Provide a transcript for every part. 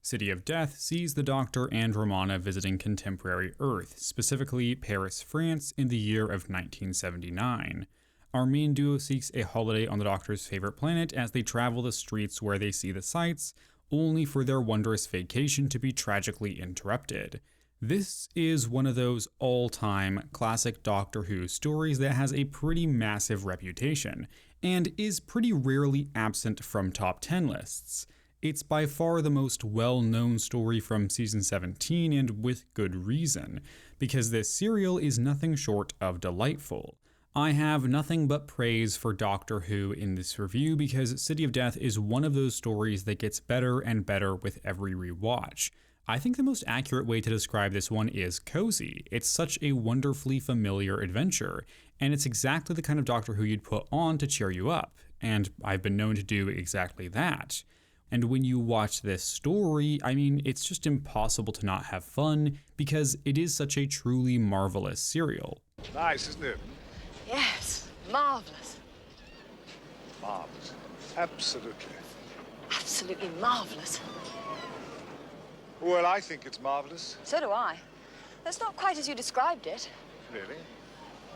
City of Death sees the Doctor and Romana visiting contemporary Earth, specifically Paris, France, in the year of 1979. Our main duo seeks a holiday on the Doctor's favorite planet as they travel the streets where they see the sights, only for their wondrous vacation to be tragically interrupted. This is one of those all-time classic Doctor Who stories that has a pretty massive reputation, and is pretty rarely absent from top 10 lists. It's by far the most well-known story from season 17, and with good reason, because this serial is nothing short of delightful. I have nothing but praise for Doctor Who in this review because City of Death is one of those stories that gets better and better with every rewatch. I think the most accurate way to describe this one is cozy. It's such a wonderfully familiar adventure, and it's exactly the kind of Doctor Who you'd put on to cheer you up, and I've been known to do exactly that. And when you watch this story, I mean, it's just impossible to not have fun because it is such a truly marvelous serial. Nice, isn't it? Yes, marvellous. Marvellous. Absolutely. Absolutely marvellous. Well, I think it's marvellous. So do I. That's not quite as you described it. Really?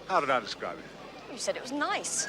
How did I describe it? You said it was nice.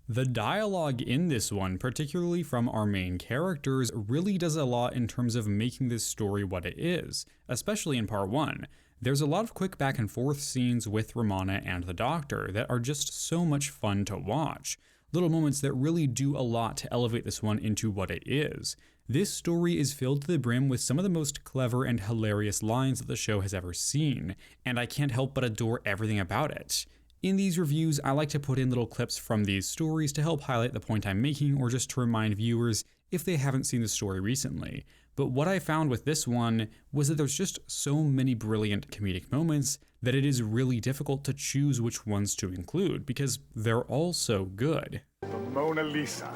The dialogue in this one, particularly from our main characters, really does a lot in terms of making this story what it is, especially in part 1. There's a lot of quick back and forth scenes with Romana and the Doctor that are just so much fun to watch. Little moments that really do a lot to elevate this one into what it is. This story is filled to the brim with some of the most clever and hilarious lines that the show has ever seen, and I can't help but adore everything about it. In these reviews, I like to put in little clips from these stories to help highlight the point I'm making or just to remind viewers if they haven't seen the story recently. But what I found with this one was that there's just so many brilliant comedic moments that it is really difficult to choose which ones to include because they're all so good. The Mona Lisa.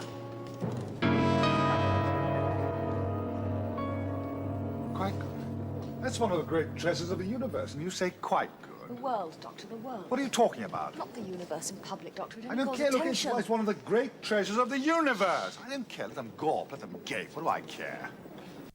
Quite good. That's one of the great treasures of the universe, and you say quite good. The world, Doctor, the world. What are you talking about? Not the universe in public, Doctor. It I only don't calls care. Look, attention. it's one of the great treasures of the universe. I don't care. Let them gawp, let them gape. What do I care?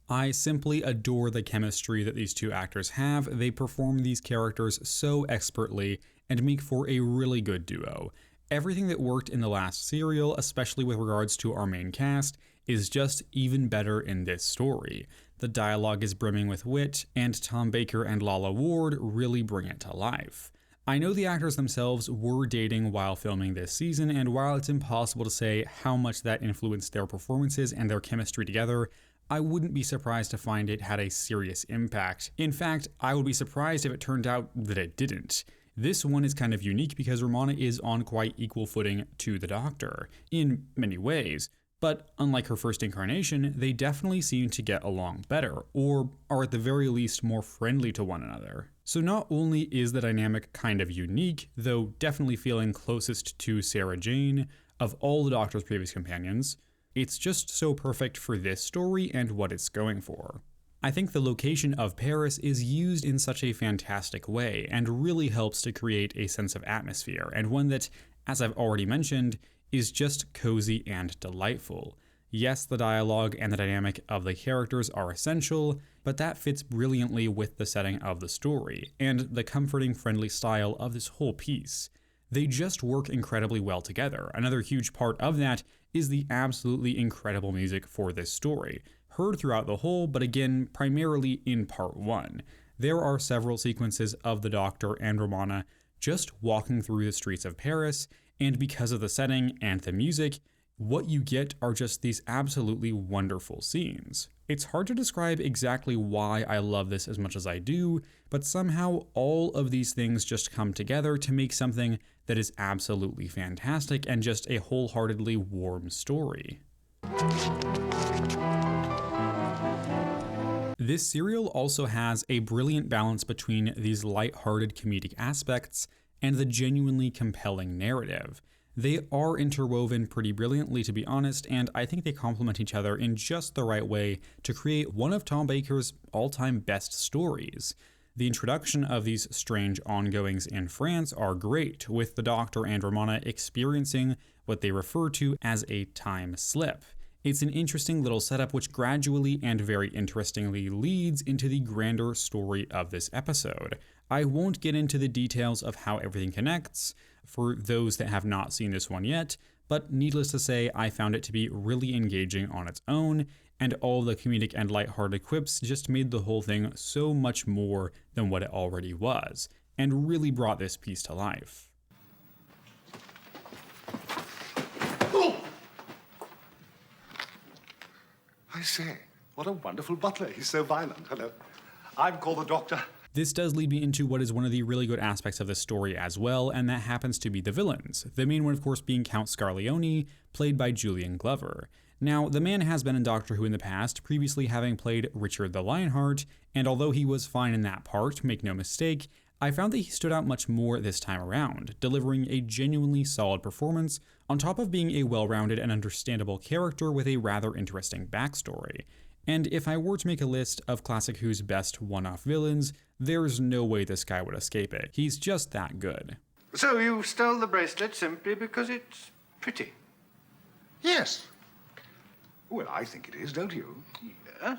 I simply adore the chemistry that these two actors have. They perform these characters so expertly and make for a really good duo. Everything that worked in the last serial, especially with regards to our main cast, is just even better in this story. The dialogue is brimming with wit, and Tom Baker and Lalla Ward really bring it to life. I know the actors themselves were dating while filming this season, and while it's impossible to say how much that influenced their performances and their chemistry together, I wouldn't be surprised to find it had a serious impact. In fact, I would be surprised if it turned out that it didn't. This one is kind of unique because Romana is on quite equal footing to the Doctor, in many ways, but unlike her first incarnation, they definitely seem to get along better, or are at the very least more friendly to one another. So not only is the dynamic kind of unique, though definitely feeling closest to Sarah Jane of all the Doctor's previous companions, it's just so perfect for this story and what it's going for. I think the location of Paris is used in such a fantastic way and really helps to create a sense of atmosphere, and one that, as I've already mentioned, is just cozy and delightful. Yes, the dialogue and the dynamic of the characters are essential, but that fits brilliantly with the setting of the story, and the comforting, friendly style of this whole piece. They just work incredibly well together. Another huge part of that is the absolutely incredible music for this story, heard throughout the whole, but again, primarily in part 1. There are several sequences of the Doctor and Romana just walking through the streets of Paris, and because of the setting and the music, what you get are just these absolutely wonderful scenes. It's hard to describe exactly why I love this as much as I do, but somehow all of these things just come together to make something that is absolutely fantastic and just a wholeheartedly warm story. This serial also has a brilliant balance between these light-hearted comedic aspects and the genuinely compelling narrative. They are interwoven pretty brilliantly, to be honest, and I think they complement each other in just the right way to create one of Tom Baker's all-time best stories. The introduction of these strange ongoings in France are great, with the Doctor and Romana experiencing what they refer to as a time slip. It's an interesting little setup which gradually and very interestingly leads into the grander story of this episode. I won't get into the details of how everything connects for those that have not seen this one yet, but needless to say, I found it to be really engaging on its own, and all the comedic and lighthearted quips just made the whole thing so much more than what it already was, and really brought this piece to life. I say, what a wonderful butler. He's so violent. Hello. I'm called the doctor. This does lead me into what is one of the really good aspects of the story as well, and that happens to be the villains. The main one, of course, being Count Scarleone, played by Julian Glover. Now, the man has been in Doctor Who in the past, previously having played Richard the Lionheart, and although he was fine in that part, make no mistake, I found that he stood out much more this time around, delivering a genuinely solid performance, on top of being a well-rounded and understandable character with a rather interesting backstory. And if I were to make a list of Classic Who's best one-off villains, there's no way this guy would escape it. He's just that good. So you stole the bracelet simply because it's pretty? Yes. Well, I think it is, don't you? Yeah?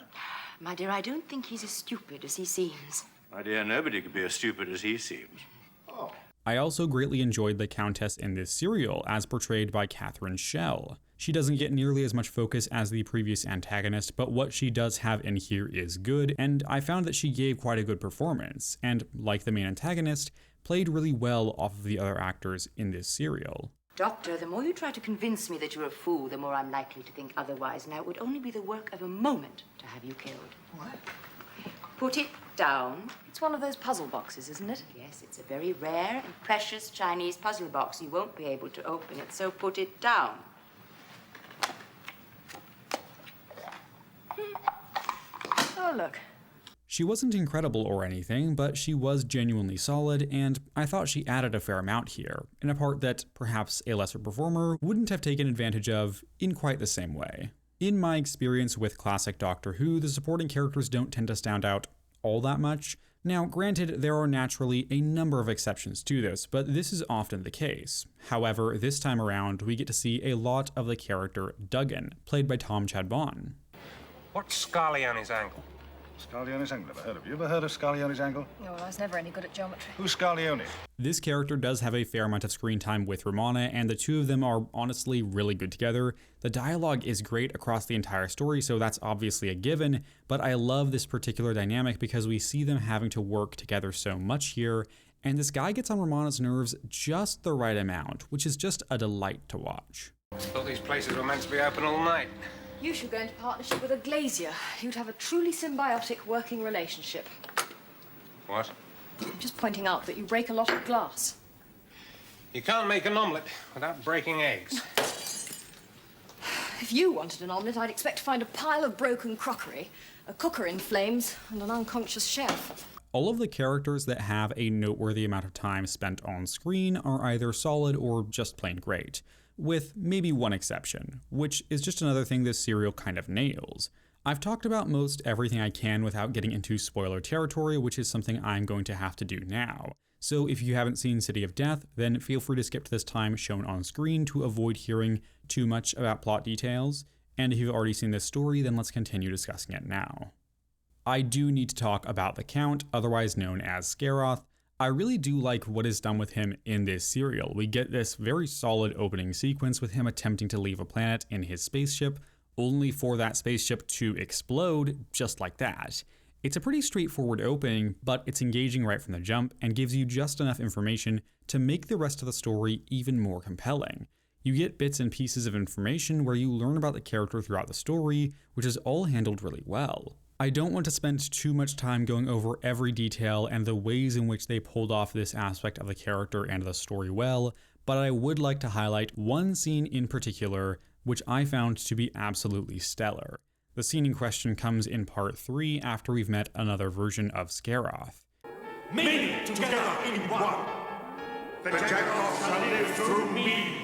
My dear, I don't think he's as stupid as he seems. My dear, nobody could be as stupid as he seems. Oh. I also greatly enjoyed the Countess in this serial, as portrayed by Catherine Schell. She doesn't get nearly as much focus as the previous antagonist, but what she does have in here is good, and I found that she gave quite a good performance, and like the main antagonist, played really well off of the other actors in this serial. Doctor, the more you try to convince me that you're a fool, the more I'm likely to think otherwise. Now, it would only be the work of a moment to have you killed. What? Put it down. It's one of those puzzle boxes, isn't it? Yes, it's a very rare and precious Chinese puzzle box. You won't be able to open it, so put it down. Oh, look. She wasn't incredible or anything, but she was genuinely solid, and I thought she added a fair amount here, in a part that perhaps a lesser performer wouldn't have taken advantage of in quite the same way. In my experience with classic Doctor Who, the supporting characters don't tend to stand out all that much. Now, granted, there are naturally a number of exceptions to this, but this is often the case. However, this time around, we get to see a lot of the character Duggan, played by Tom Chadbourne. What's Scarleone's angle? Scarleone's angle. Never heard of you. Ever heard of Scarleone's angle? Oh, well, I was never any good at geometry. Who's Scarleone? This character does have a fair amount of screen time with Romana, and the two of them are honestly really good together. The dialogue is great across the entire story, so that's obviously a given, but I love this particular dynamic because we see them having to work together so much here, and this guy gets on Romana's nerves just the right amount, which is just a delight to watch. Thought these places were meant to be open all night. You should go into partnership with a glazier. You'd have a truly symbiotic working relationship. What? I'm just pointing out that you break a lot of glass. You can't make an omelette without breaking eggs. If you wanted an omelette, I'd expect to find a pile of broken crockery, a cooker in flames, and an unconscious chef. All of the characters that have a noteworthy amount of time spent on screen are either solid or just plain great, with maybe one exception, which is just another thing this serial kind of nails. I've talked about most everything I can without getting into spoiler territory, which is something I'm going to have to do now. So if you haven't seen City of Death, then feel free to skip to this time shown on screen to avoid hearing too much about plot details, and if you've already seen this story, then let's continue discussing it now. I do need to talk about the Count, otherwise known as Scaroth. I really do like what is done with him in this serial. We get this very solid opening sequence with him attempting to leave a planet in his spaceship, only for that spaceship to explode just like that. It's a pretty straightforward opening, but it's engaging right from the jump and gives you just enough information to make the rest of the story even more compelling. You get bits and pieces of information where you learn about the character throughout the story, which is all handled really well. I don't want to spend too much time going over every detail and the ways in which they pulled off this aspect of the character and the story well, but I would like to highlight one scene in particular which I found to be absolutely stellar. The scene in question comes in part 3 after we've met another version of Scaroth. Many together in one. The Jackals shall live through me.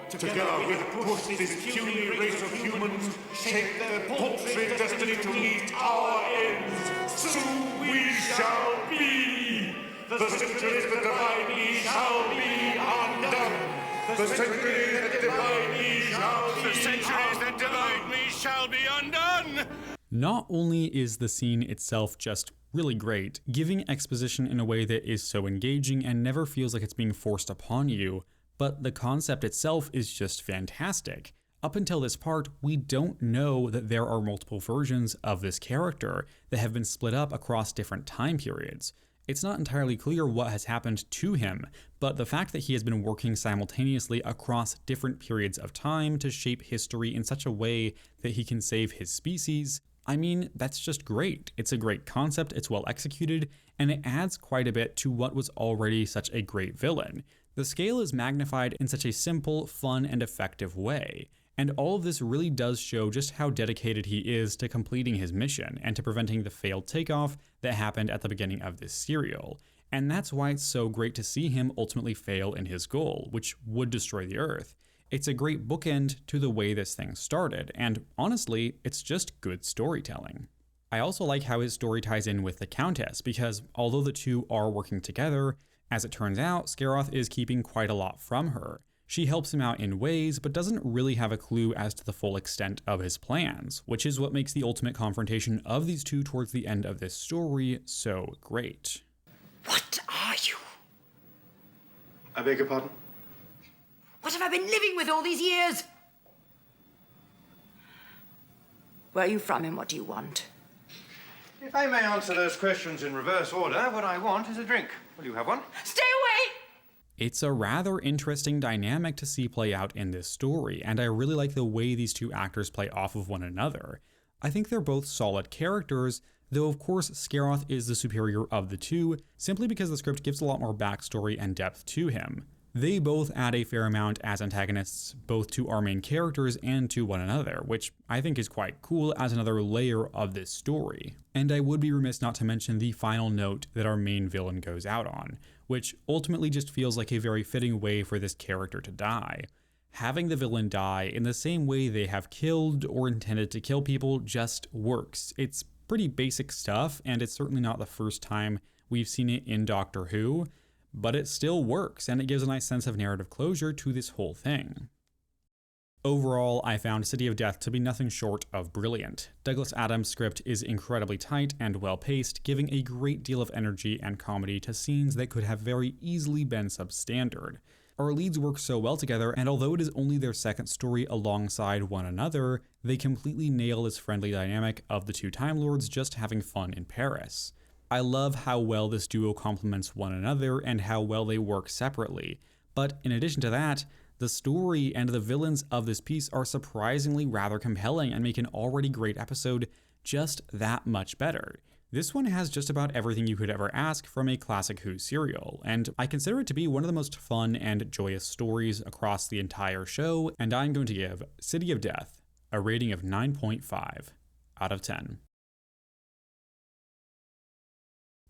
Together we'll push this puny race of humans, shape their paltry destiny to meet our ends. Soon we shall be. The sentence that divide me shall be undone. The centuries that divide me shall be... The centuries that divide me shall be undone! Not only is the scene itself just really great, giving exposition in a way that is so engaging and never feels like it's being forced upon you, but the concept itself is just fantastic. Up until this part, we don't know that there are multiple versions of this character that have been split up across different time periods. It's not entirely clear what has happened to him, but the fact that he has been working simultaneously across different periods of time to shape history in such a way that he can save his species, I mean, that's just great. It's a great concept, it's well executed, and it adds quite a bit to what was already such a great villain. The scale is magnified in such a simple, fun, and effective way. And all of this really does show just how dedicated he is to completing his mission and to preventing the failed takeoff that happened at the beginning of this serial. And that's why it's so great to see him ultimately fail in his goal, which would destroy the Earth. It's a great bookend to the way this thing started, and honestly, it's just good storytelling. I also like how his story ties in with the Countess, because although the two are working together, as it turns out, Scaroth is keeping quite a lot from her. She helps him out in ways, but doesn't really have a clue as to the full extent of his plans, which is what makes the ultimate confrontation of these two towards the end of this story so great. What are you? I beg your pardon? What have I been living with all these years? Where are you from and what do you want? If I may answer those questions in reverse order, what I want is a drink. Will you have one? Stay away! It's a rather interesting dynamic to see play out in this story, and I really like the way these two actors play off of one another. I think they're both solid characters, though of course Scaroth is the superior of the two, simply because the script gives a lot more backstory and depth to him. They both add a fair amount as antagonists, both to our main characters and to one another, which I think is quite cool as another layer of this story. And I would be remiss not to mention the final note that our main villain goes out on, which ultimately just feels like a very fitting way for this character to die. Having the villain die in the same way they have killed or intended to kill people just works. It's pretty basic stuff, and it's certainly not the first time we've seen it in Doctor Who, but it still works, and it gives a nice sense of narrative closure to this whole thing. Overall, I found City of Death to be nothing short of brilliant. Douglas Adams' script is incredibly tight and well-paced, giving a great deal of energy and comedy to scenes that could have very easily been substandard. Our leads work so well together, and although it is only their second story alongside one another, they completely nail this friendly dynamic of the two Time Lords just having fun in Paris. I love how well this duo complements one another and how well they work separately, but in addition to that, the story and the villains of this piece are surprisingly rather compelling and make an already great episode just that much better. This one has just about everything you could ever ask from a classic Who serial, and I consider it to be one of the most fun and joyous stories across the entire show, and I'm going to give City of Death a rating of 9.5 out of 10.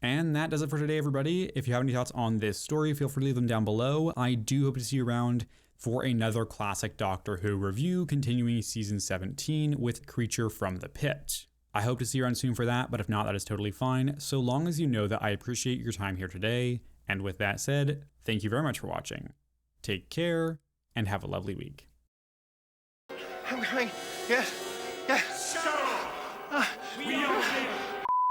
And that does it for today, everybody. If you have any thoughts on this story, feel free to leave them down below. I do hope to see you around for another classic Doctor Who review, continuing season 17 with Creature from the Pit. I hope to see you around soon for that, but if not, that is totally fine, so long as you know that I appreciate your time here today. And with that said, thank you very much for watching. Take care, and have a lovely week. I'm coming. Yes. Yes. We are here.